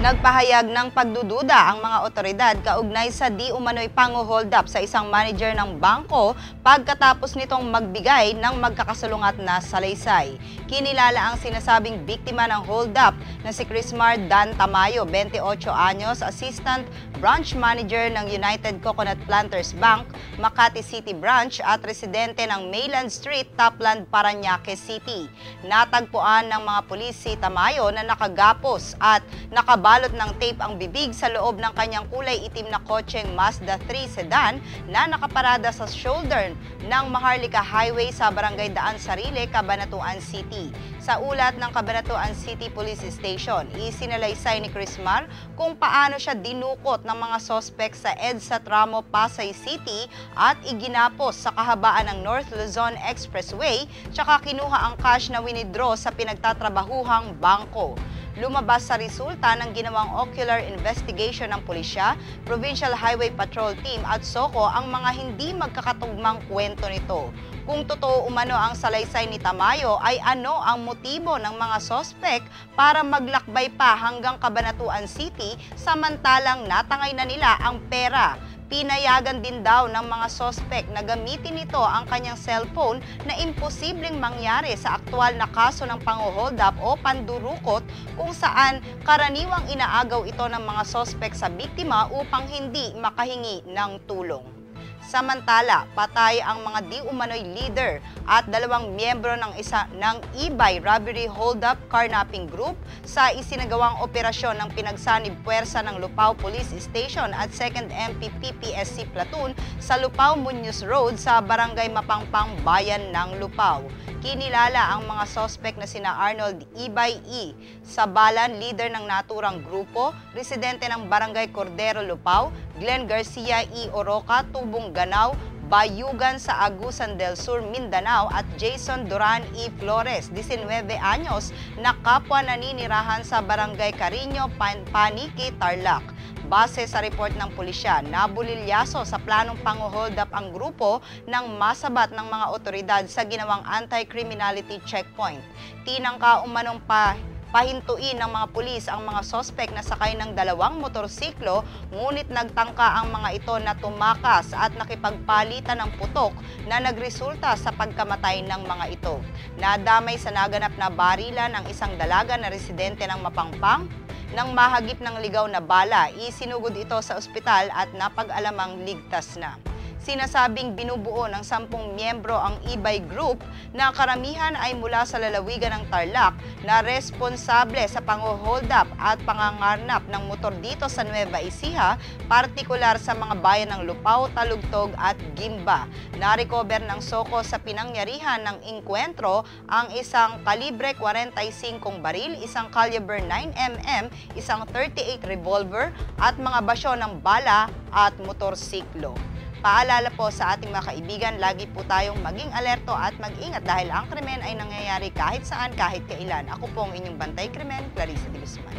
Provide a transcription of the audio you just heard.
Nagpahayag ng pagdududa ang mga otoridad kaugnay sa di umano'y pango-hold up sa isang manager ng bangko pagkatapos nitong magbigay ng magkakasalungat na salaysay. Kinilala ang sinasabing biktima ng hold up na si Crismar Dan Tamayo, 28 anyos, Assistant Branch Manager ng United Coconut Planters Bank, Makati City Branch at residente ng Mayland Street, Tapland, Parañaque City. Natagpuan ng mga pulis si Tamayo na nakagapos at nakabalot ng tape ang bibig sa loob ng kanyang kulay itim na kotseng Mazda 3 sedan na nakaparada sa shoulder ng Maharlika Highway sa Barangay Daan Sarile, Cabanatuan City. Sa ulat ng Cabanatuan City Police Station, isinalaysay ni Crismar kung paano siya dinukot ng mga sospek sa EDSA Tramo, Pasay City at iginapos sa kahabaan ng North Luzon Expressway, tsaka kinuha ang cash na winidraw sa pinagtatrabahuhang bangko. Lumabas sa resulta ng ginawang ocular investigation ng pulisya, Provincial Highway Patrol Team at SOCO ang mga hindi magkakatugmang kwento nito. Kung totoo umano ang salaysay ni Tamayo, ay ano ang motibo ng mga sospek para maglakbay pa hanggang Cabanatuan City samantalang natangay na nila ang pera? Pinayagan din daw ng mga sospek na gamitin nito ang kanyang cellphone na imposibleng mangyari sa aktwal na kaso ng pango-hold up o pandurukot kung saan karaniwang inaagaw ito ng mga sospek sa biktima upang hindi makahingi ng tulong. Samantala, patay ang mga di umano'y leader at dalawang miyembro ng Ibay Robbery Hold-up Carnapping Group sa isinagawang operasyon ng pinagsanib puwersa ng Lupao Police Station at 2nd MP PPSC Platoon sa Lupao Muñoz Road sa Barangay Mapangpang, Bayan ng Lupao. Kinilala ang mga sospek na sina Arnold Ibay E. Sabalan, leader ng naturang grupo, residente ng Barangay Cordero, Lupao, Glenn Garcia E. Oroca, Tubong Ganao, Bayugan sa Agusan del Sur, Mindanao at Jason Duran E. Flores, 19 anyos, na kapwa naninirahan sa Barangay Cariño, Paniki, Tarlac. Base sa report ng pulisya, nabulilyaso sa planong pango-hold up ang grupo ng masabat ng mga otoridad sa ginawang anti-criminality checkpoint. Tinangka umanong pahintuin ng mga pulis ang mga sospek na sakay ng dalawang motorsiklo, ngunit nagtangka ang mga ito na tumakas at nakipagpalitan ng putok na nagresulta sa pagkamatay ng mga ito. Nadamay sa naganap na barilan ang isang dalaga na residente ng Mapangpang. Nang mahagip ng ligaw na bala, isinugod ito sa ospital at napag-alamang ligtas na. Sinasabing binubuo ng 10 miyembro ang Ibay Group na karamihan ay mula sa lalawigan ng Tarlac na responsable sa pango-hold up at pangangarnap ng motor dito sa Nueva Ecija, partikular sa mga bayan ng Lupao, Talugtog at Gimba. Na-recover ng SOCO sa pinangyarihan ng engkwentro ang isang kalibre 45 baril, isang caliber 9mm, isang 38 revolver at mga basyo ng bala at motorsiklo. Paalala po sa ating mga kaibigan, lagi po tayong maging alerto at mag-ingat dahil ang krimen ay nangyayari kahit saan, kahit kailan. Ako po ang inyong bantay krimen, Clarissa de Guzman.